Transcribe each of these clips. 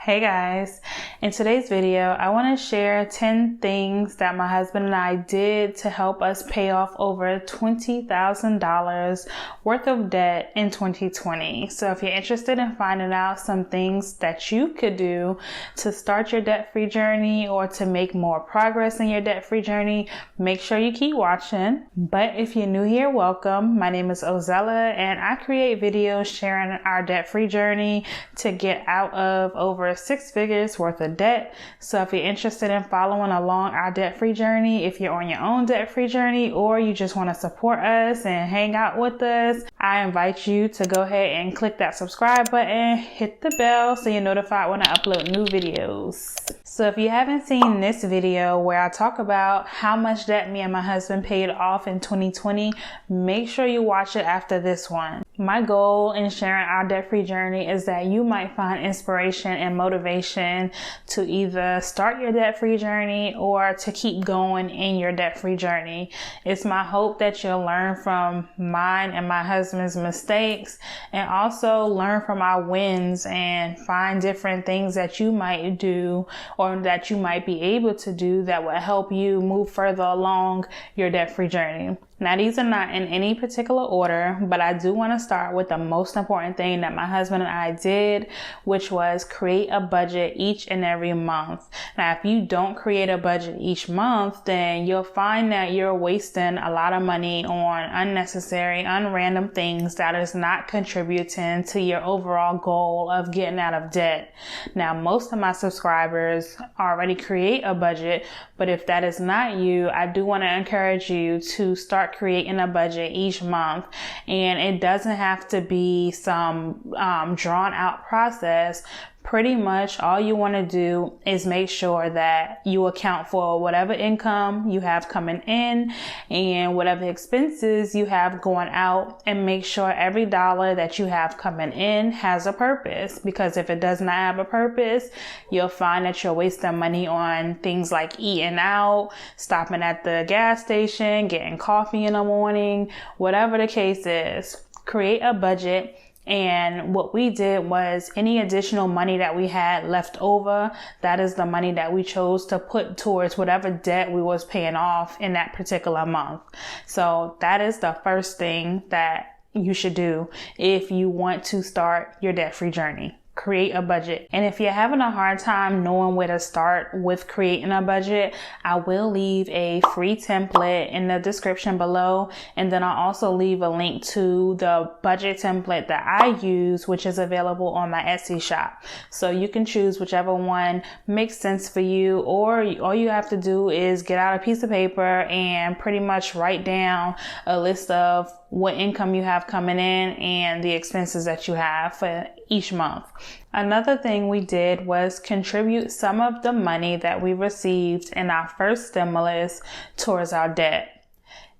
Hey guys, in today's video, I want to share 10 things that my husband and I did to help us pay off over $20,000 worth of debt in 2020. So if you're interested in finding out some things that you could do to start your debt-free journey or to make more progress in your debt-free journey, make sure you keep watching. But if you're new here, welcome. My name is Ozella and I create videos sharing our debt-free journey to get out of over 6 figures worth of debt. So if you're interested in following along our debt-free journey, if you're on your own debt-free journey, or you just want to support us and hang out with us, I invite you to go ahead and click that subscribe button, hit the bell so you're notified when I upload new videos. So if you haven't seen this video where I talk about how much debt me and my husband paid off in 2020, make sure you watch it after this one. My goal in sharing our debt-free journey is that you might find inspiration and motivation to either start your debt-free journey or to keep going in your debt-free journey. It's my hope that you'll learn from mine and my husband's mistakes and also learn from our wins and find different things that you might do or that you might be able to do that will help you move further along your debt-free journey. Now, these are not in any particular order, but I do want to start with the most important thing that my husband and I did, which was create a budget each and every month. Now, if you don't create a budget each month, then you'll find that you're wasting a lot of money on unnecessary, unrandom things that is not contributing to your overall goal of getting out of debt. Now, most of my subscribers already create a budget, but if that is not you, I do want to encourage you to start creating a budget each month. And it doesn't have to be some drawn out process. Pretty much all you want to do is make sure that you account for whatever income you have coming in and whatever expenses you have going out, and make sure every dollar that you have coming in has a purpose. Because if it does not have a purpose, you'll find that you're wasting money on things like eating out, stopping at the gas station, getting coffee in the morning, whatever the case is. Create a budget. And what we did was any additional money that we had left over, that is the money that we chose to put towards whatever debt we was paying off in that particular month. So that is the first thing that you should do if you want to start your debt-free journey. Create a budget. And if you're having a hard time knowing where to start with creating a budget, I will leave a free template in the description below. And then I'll also leave a link to the budget template that I use, which is available on my Etsy shop. So you can choose whichever one makes sense for you, or all you have to do is get out a piece of paper and pretty much write down a list of what income you have coming in and the expenses that you have for each month. Another thing we did was contribute some of the money that we received in our first stimulus towards our debt.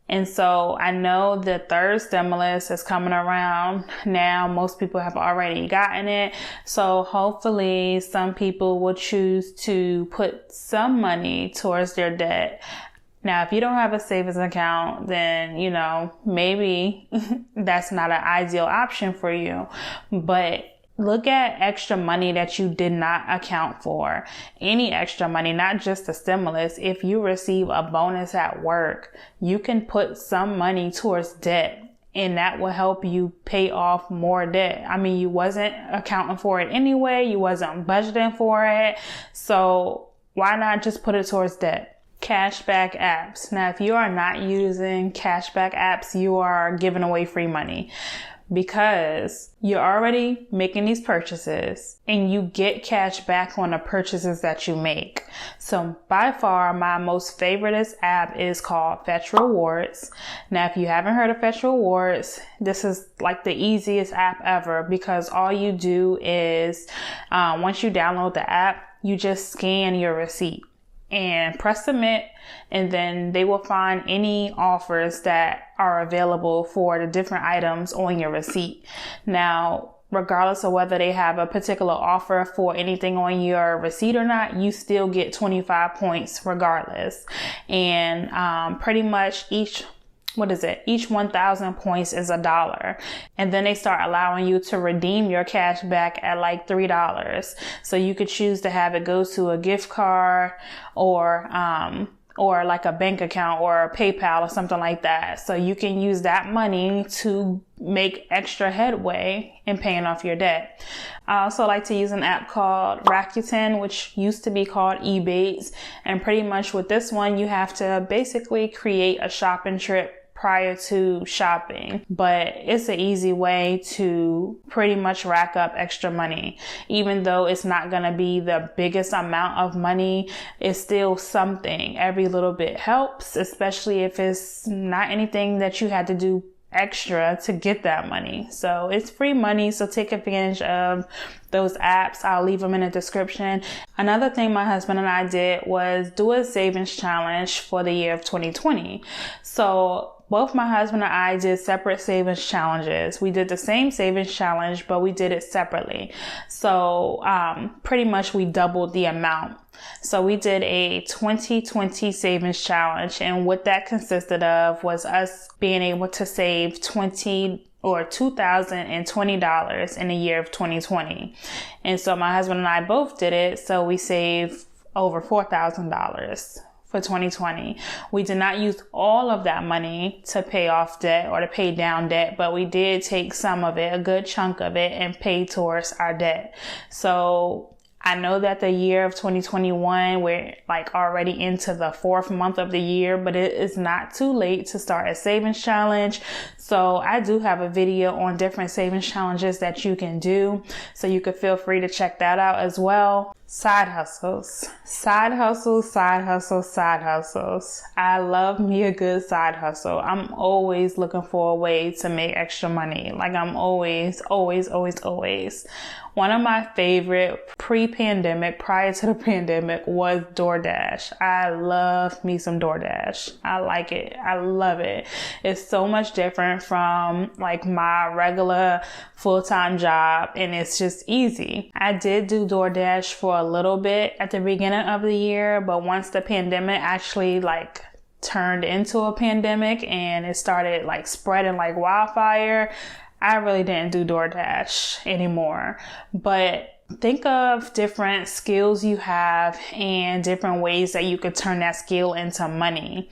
And so I know the third stimulus is coming around now. Most people have already gotten it. So hopefully some people will choose to put some money towards their debt. Now, if you don't have a savings account, then, maybe that's not an ideal option for you. But look at extra money that you did not account for. Any extra money, not just the stimulus. If you receive a bonus at work, you can put some money towards debt, and that will help you pay off more debt. I mean, you wasn't accounting for it anyway. You wasn't budgeting for it. So why not just put it towards debt? Cashback apps. Now, if you are not using cashback apps, you are giving away free money, because you're already making these purchases and you get cash back on the purchases that you make. So by far, my most favorite app is called Fetch Rewards. Now, if you haven't heard of Fetch Rewards, this is like the easiest app ever, because all you do is once you download the app, you just scan your receipt and press submit, and then they will find any offers that are available for the different items on your receipt. Now, regardless of whether they have a particular offer for anything on your receipt or not, you still get 25 points regardless. And pretty much each each 1,000 points is $1. And then they start allowing you to redeem your cash back at like $3. So you could choose to have it go to a gift card or like a bank account or a PayPal or something like that. So you can use that money to make extra headway in paying off your debt. I also like to use an app called Rakuten, which used to be called Ebates. And pretty much with this one, you have to basically create a shopping trip prior to shopping, but it's an easy way to pretty much rack up extra money. Even though it's not going to be the biggest amount of money, it's still something. Every little bit helps, especially if it's not anything that you had to do extra to get that money. So it's free money, so take advantage of those apps. I'll leave them in the description. Another thing my husband and I did was do a savings challenge for the year of 2020. So both my husband and I did separate savings challenges. We did the same savings challenge, but we did it separately. So pretty much we doubled the amount. So we did a 2020 savings challenge, and what that consisted of was us being able to save $2,020 in the year of 2020. And so my husband and I both did it. So we saved over $4,000 for 2020. We did not use all of that money to pay off debt or to pay down debt, but we did take some of it, a good chunk of it, and pay towards our debt. So I know that the year of 2021, we're like already into the 4th month of the year, but it is not too late to start a savings challenge. So I do have a video on different savings challenges that you can do. So you could feel free to check that out as well. Side hustles. I love me a good side hustle. I'm always looking for a way to make extra money. Like I'm always. One of my favorite pre-pandemic, prior to the pandemic, was DoorDash. I love me some DoorDash. I like it. I love it. It's so much different from like my regular full-time job, and it's just easy. I did do DoorDash for a little bit at the beginning of the year, but once the pandemic actually like turned into a pandemic and it started like spreading like wildfire, I really didn't do DoorDash anymore. But think of different skills you have and different ways that you could turn that skill into money.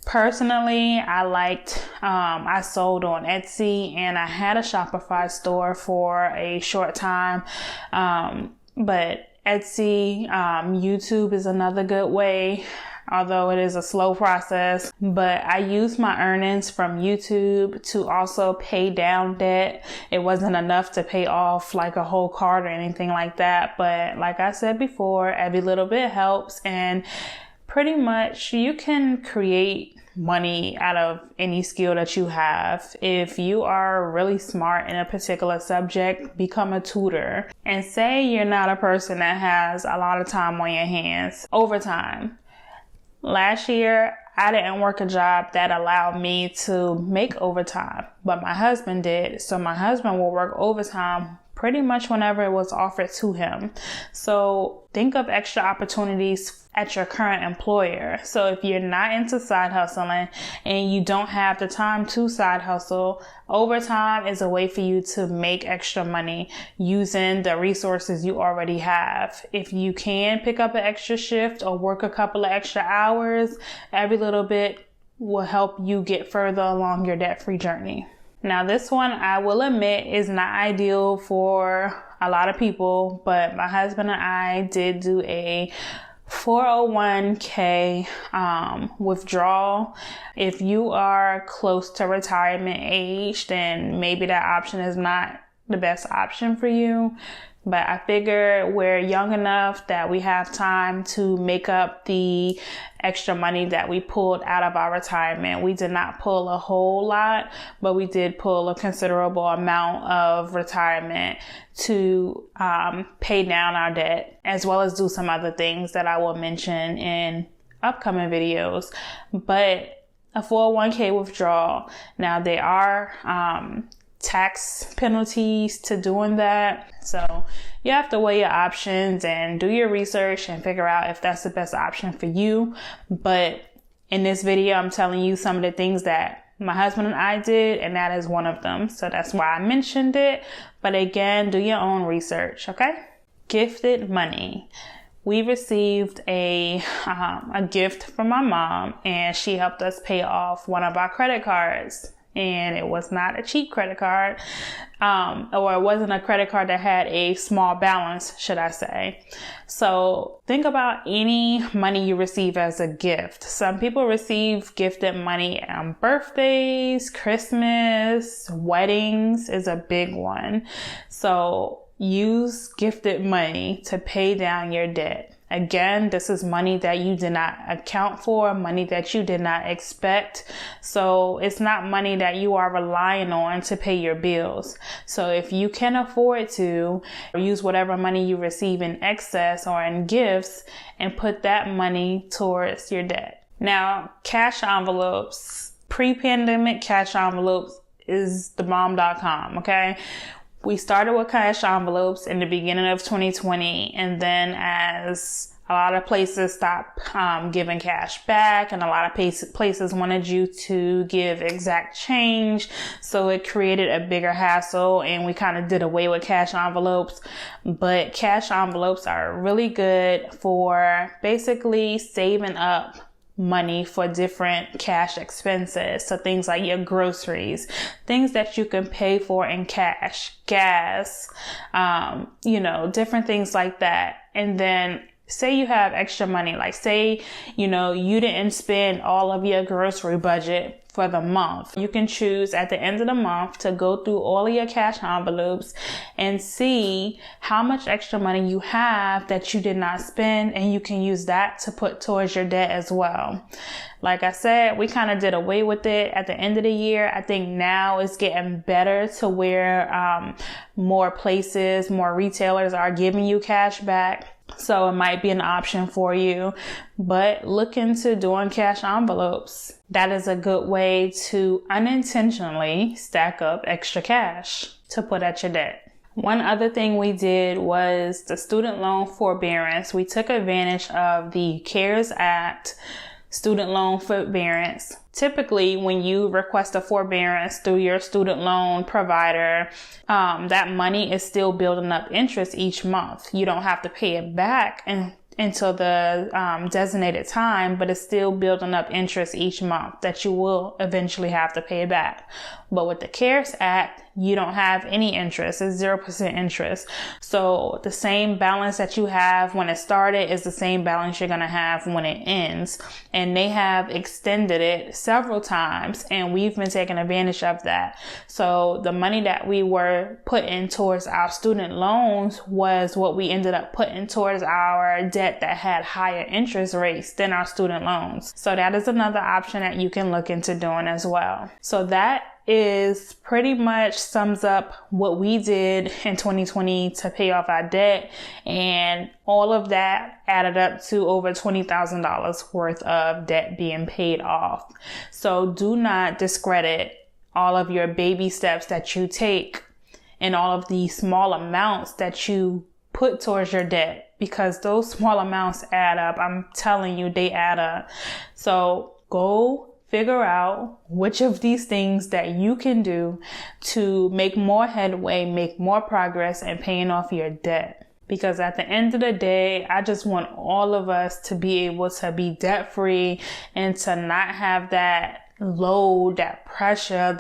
Personally, I sold on Etsy, and I had a Shopify store for a short time. But Etsy, YouTube is another good way, although it is a slow process. But I used my earnings from YouTube to also pay down debt. It wasn't enough to pay off like a whole card or anything like that. But like I said before, every little bit helps, and pretty much you can create money out of any skill that you have. If you are really smart in a particular subject, become a tutor. And say you're not a person that has a lot of time on your hands. Overtime. Last year, I didn't work a job that allowed me to make overtime, but my husband did. So my husband will work overtime pretty much whenever it was offered to him. So think of extra opportunities at your current employer. So if you're not into side hustling and you don't have the time to side hustle, overtime is a way for you to make extra money using the resources you already have. If you can pick up an extra shift or work a couple of extra hours, every little bit will help you get further along your debt-free journey. Now, this one, I will admit, is not ideal for a lot of people, but my husband and I did do a 401k withdrawal. If you are close to retirement age, then maybe that option is not the best option for you. But I figure we're young enough that we have time to make up the extra money that we pulled out of our retirement. We did not pull a whole lot, but we did pull a considerable amount of retirement to pay down our debt, as well as do some other things that I will mention in upcoming videos. But a 401k withdrawal, now there are tax penalties to doing that. So you have to weigh your options and do your research and figure out if that's the best option for you. But in this video, I'm telling you some of the things that my husband and I did, and that is one of them. So that's why I mentioned it. But again, do your own research, okay? Gifted money. We received a gift from my mom, and she helped us pay off one of our credit cards. And it was not a cheap credit card, or it wasn't a credit card that had a small balance, should I say. So think about any money you receive as a gift. Some people receive gifted money on birthdays, Christmas, weddings is a big one. So use gifted money to pay down your debt. Again, this is money that you did not account for, money that you did not expect. So it's not money that you are relying on to pay your bills. So if you can afford to, use whatever money you receive in excess or in gifts and put that money towards your debt. Now, cash envelopes, pre-pandemic cash envelopes is thebomb.com, okay? We started with cash envelopes in the beginning of 2020, and then as a lot of places stopped giving cash back, and a lot of places wanted you to give exact change, so it created a bigger hassle, and we kind of did away with cash envelopes. But cash envelopes are really good for basically saving up money for different cash expenses. So things like your groceries, things that you can pay for in cash, gas, different things like that. And then say you have extra money, like say, you didn't spend all of your grocery budget for the month. You can choose at the end of the month to go through all of your cash envelopes and see how much extra money you have that you did not spend, and you can use that to put towards your debt as well. Like I said, we kind of did away with it at the end of the year. I think now it's getting better to where more places, more retailers are giving you cash back. So it might be an option for you, but look into doing cash envelopes. That is a good way to unintentionally stack up extra cash to put at your debt. One other thing we did was the student loan forbearance. We took advantage of the CARES Act student loan forbearance. Typically, when you request a forbearance through your student loan provider, that money is still building up interest each month. You don't have to pay it back until the designated time, but it's still building up interest each month that you will eventually have to pay back. But with the CARES Act, you don't have any interest. It's 0% interest. So the same balance that you have when it started is the same balance you're going to have when it ends. And they have extended it several times, and we've been taking advantage of that. So the money that we were putting towards our student loans was what we ended up putting towards our debt that had higher interest rates than our student loans. So that is another option that you can look into doing as well. So that is pretty much sums up what we did in 2020 to pay off our debt, and all of that added up to over $20,000 worth of debt being paid off. So do not discredit all of your baby steps that you take and all of the small amounts that you put towards your debt, because those small amounts add up. I'm telling you, they add up. So go figure out which of these things that you can do to make more headway, make more progress in paying off your debt. Because at the end of the day, I just want all of us to be able to be debt free and to not have that load, that pressure,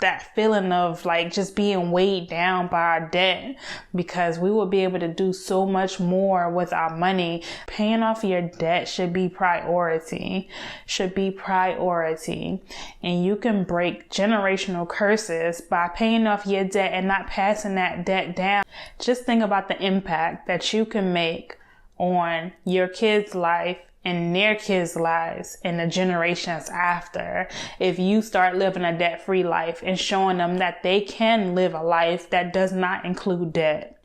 that feeling of like just being weighed down by our debt, because we will be able to do so much more with our money. Paying off your debt should be priority, and you can break generational curses by paying off your debt and not passing that debt down. Just think about the impact that you can make on your kids' life and their kids' lives and the generations after, if you start living a debt-free life and showing them that they can live a life that does not include debt.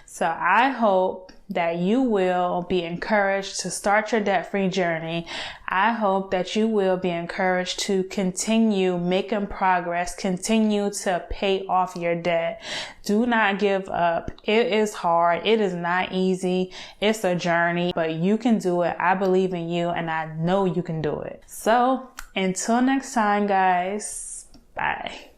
So I hope that you will be encouraged to start your debt-free journey. I hope that you will be encouraged to continue making progress, continue to pay off your debt. Do not give up. It is hard. It is not easy. It's a journey, but you can do it. I believe in you, and I know you can do it. So Until next time, guys. Bye.